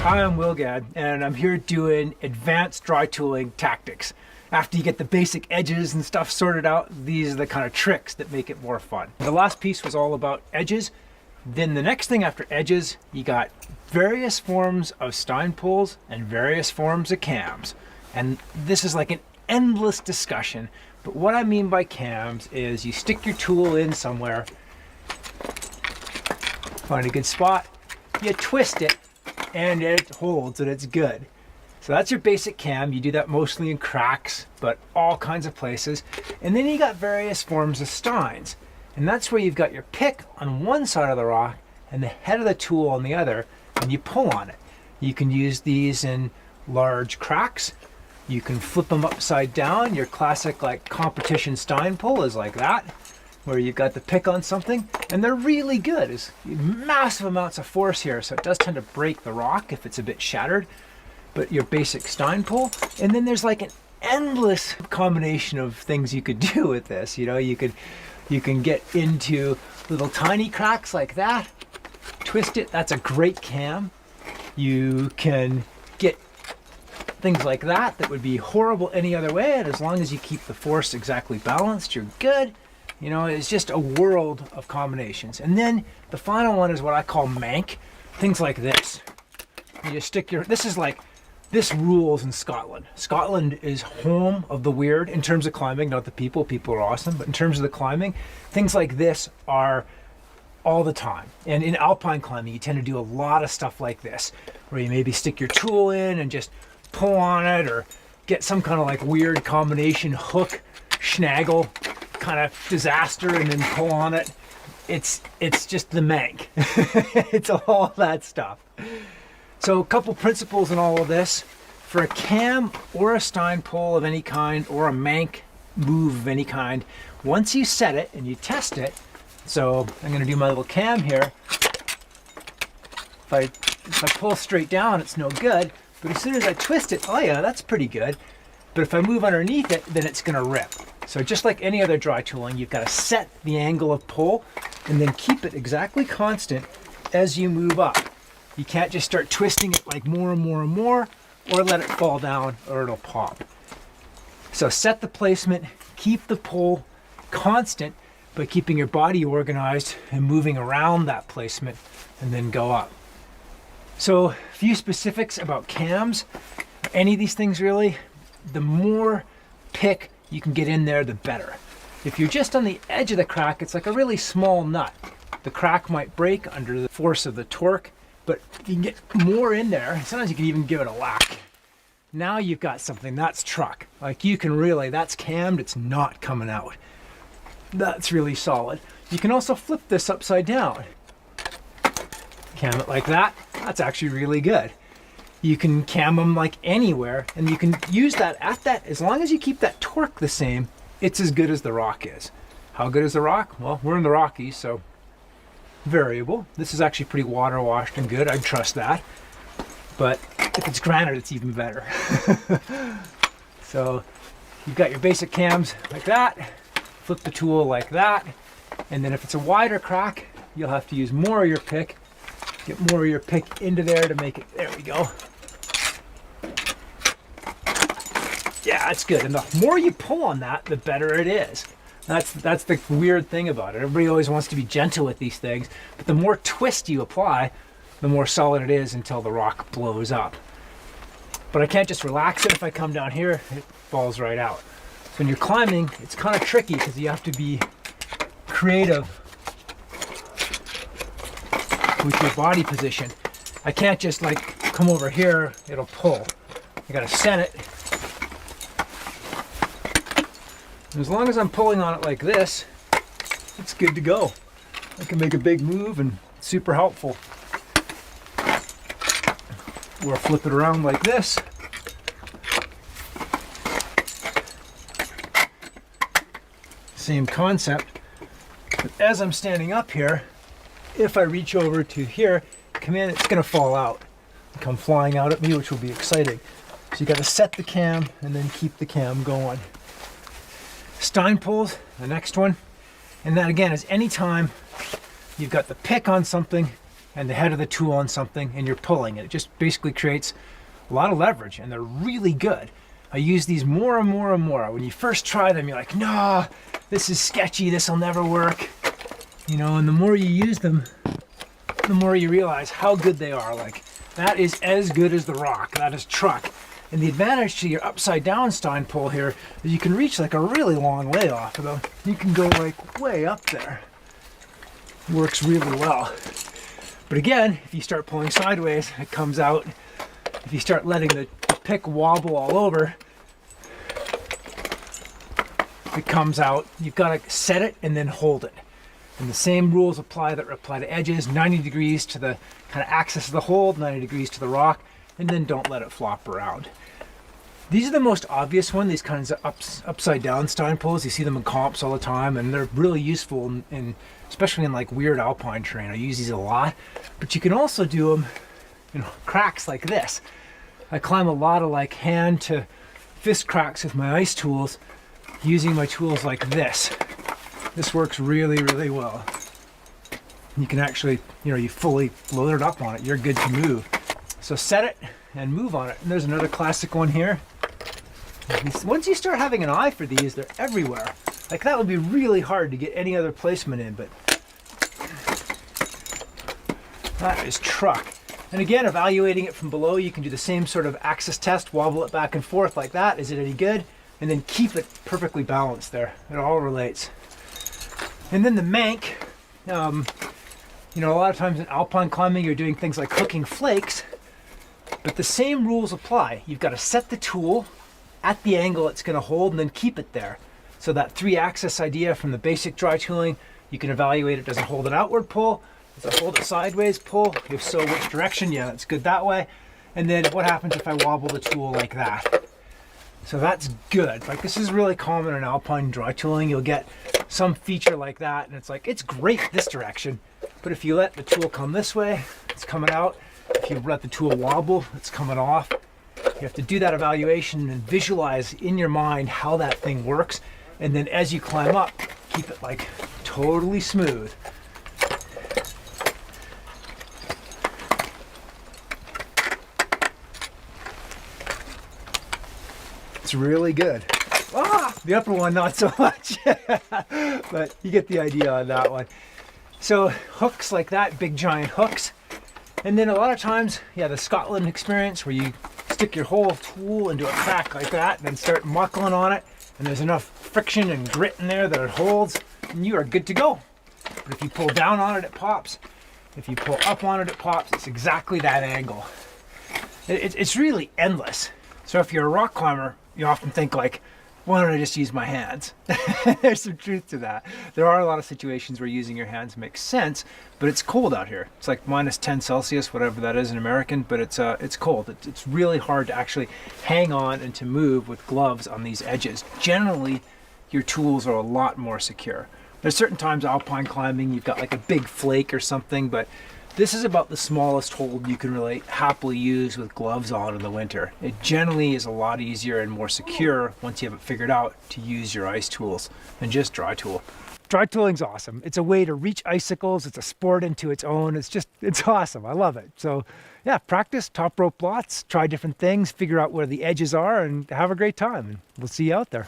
Hi, I'm Gadd, and I'm here doing advanced dry tooling tactics. After you get the basic edges and stuff sorted out, these are the kind of tricks that make it more fun. The last piece was all about edges. Then the next thing after edges, you got various forms of Stein pulls and various forms of cams. And this is like an endless discussion. But what I mean by cams is you stick your tool in somewhere, find a good spot, you twist it, and it holds and it's good. So that's your basic cam. You do that mostly in cracks, but all kinds of places. And then you got various forms of Steins. And that's where you've got your pick on one side of the rock and the head of the tool on the other, and you pull on it. You can use these in large cracks. You can flip them upside down. Your classic like competition Stein pull is like that, where you've got the pick on something, and they're really good. There's massive amounts of force here, so it does tend to break the rock if it's a bit shattered. But your basic Stein pull, and then there's like an endless combination of things you could do with this. You know, you can get into little tiny cracks like that, twist it, that's a great cam. You can get things like that that would be horrible any other way, and as long as you keep the force exactly balanced, you're good. You know, it's just a world of combinations. And then the final one is what I call mank, things like this. You just stick your, this rules in Scotland. Scotland is home of the weird in terms of climbing, not the people. People are awesome, but in terms of the climbing, things like this are all the time. And in alpine climbing, you tend to do a lot of stuff like this, where you maybe stick your tool in and just pull on it, or get some kind of like weird combination hook, snaggle kind of disaster, and then pull on it. It's just the mank. It's all that stuff. So a couple principles in all of this. For a cam or a Stein pull of any kind, or a mank move of any kind, once you set it and you test it, so I'm going to do my little cam here. If I pull straight down, it's no good. But as soon as I twist it, oh yeah, that's pretty good. But if I move underneath it, then it's going to rip. So just like any other dry tooling, you've got to set the angle of pull and then keep it exactly constant as you move up. You can't just start twisting it like more and more and more, or let it fall down or it'll pop. So set the placement, keep the pull constant by keeping your body organized and moving around that placement, and then go up. So a few specifics about cams, any of these things really, the more pick you can get in there, the better. If you're just on the edge of the crack, it's like a really small nut. The crack might break under the force of the torque, but if you can get more in there, sometimes you can even give it a whack. Now you've got something that's truck. Like you can really, that's cammed, it's not coming out. That's really solid. You can also flip this upside down. Cam it like that, that's actually really good. You can cam them like anywhere, and you can use that at that, as long as you keep that torque the same, it's as good as the rock is. How good is the rock? Well, we're in the Rockies, so variable. This is actually pretty water washed and good, I'd trust that. But if it's granite, it's even better. So you've got your basic cams like that, flip the tool like that, and then if it's a wider crack, you'll have to use more of your pick. Get more of your pick into there to make it, there we go. Yeah, that's good. And the more you pull on that, the better it is. That's the weird thing about it. Everybody always wants to be gentle with these things, but the more twist you apply, the more solid it is until the rock blows up. But I can't just relax it. If I come down here, it falls right out. So when you're climbing, it's kind of tricky because you have to be creative with your body position. I can't just like come over here, it'll pull. I gotta set it. And as long as I'm pulling on it like this, it's good to go. I can make a big move and it's super helpful. Or flip it around like this. Same concept. But as I'm standing up here, if I reach over to here, come in, it's gonna fall out, come flying out at me, which will be exciting. So you gotta set the cam and then keep the cam going. Stein pulls, the next one. And that again is anytime you've got the pick on something and the head of the tool on something and you're pulling it. It just basically creates a lot of leverage, and they're really good. I use these more and more and more. When you first try them, you're like, no, this is sketchy, this will never work. You know, and the more you use them, the more you realize how good they are. Like, that is as good as the rock, that is truck. And the advantage to your upside down Stein pull here is you can reach like a really long way off of them. You can go like way up there. Works really well. But again, if you start pulling sideways, it comes out. If you start letting the pick wobble all over, it comes out. You've got to set it and then hold it. And the same rules apply that apply to edges. 90 degrees to the kind of axis of the hold, 90 degrees to the rock, and then don't let it flop around. These are the most obvious one, these kinds of upside down Stein pulls. You see them in comps all the time, and they're really useful in especially in like weird alpine terrain. I use these a lot, but you can also do them, you know, cracks like this. I climb a lot of like hand to fist cracks with my ice tools, using my tools like this. This works really, really well. You can actually, you know, you fully load it up on it. You're good to move. So set it and move on it. And there's another classic one here. Once you start having an eye for these, they're everywhere. Like, that would be really hard to get any other placement in, but that is truck. And again, evaluating it from below, you can do the same sort of axis test, wobble it back and forth like that. Is it any good? And then keep it perfectly balanced there. It all relates. And then the mank, you know, a lot of times in alpine climbing, you're doing things like hooking flakes, but the same rules apply. You've got to set the tool at the angle it's going to hold and then keep it there. So that 3-axis idea from the basic dry tooling, you can evaluate it. Does it hold an outward pull? Does it hold a sideways pull? If so, which direction? Yeah, that's good that way. And then what happens if I wobble the tool like that? So that's good. Like, this is really common in alpine dry tooling. You'll get some feature like that, and it's like, it's great this direction, but if you let the tool come this way, it's coming out. If you let the tool wobble, it's coming off. You have to do that evaluation and visualize in your mind how that thing works, and then as you climb up, keep it like totally smooth. It's really good. Ah, the upper one, not so much, but you get the idea on that one. So hooks like that, big giant hooks. And then a lot of times, yeah, the Scotland experience where you stick your whole tool into a crack like that and then start muckling on it, and there's enough friction and grit in there that it holds, and you are good to go. But if you pull down on it, it pops. If you pull up on it, it pops. It's exactly that angle. It's really endless. So if you're a rock climber, you often think like, why don't I just use my hands? There's some truth to that. There are a lot of situations where using your hands makes sense, but it's cold out here. It's like minus 10 Celsius, whatever that is in American, but it's cold. It's really hard to actually hang on and to move with gloves on these edges. Generally, your tools are a lot more secure. There's certain times alpine climbing, you've got like a big flake or something, but this is about the smallest hold you can really happily use with gloves on in the winter. It generally is a lot easier and more secure once you have it figured out to use your ice tools than just dry tool. Dry tooling's awesome. It's a way to reach icicles. It's a sport into its own. It's awesome. I love it. So yeah, practice, top rope lots, try different things, figure out where the edges are, and have a great time. And we'll see you out there.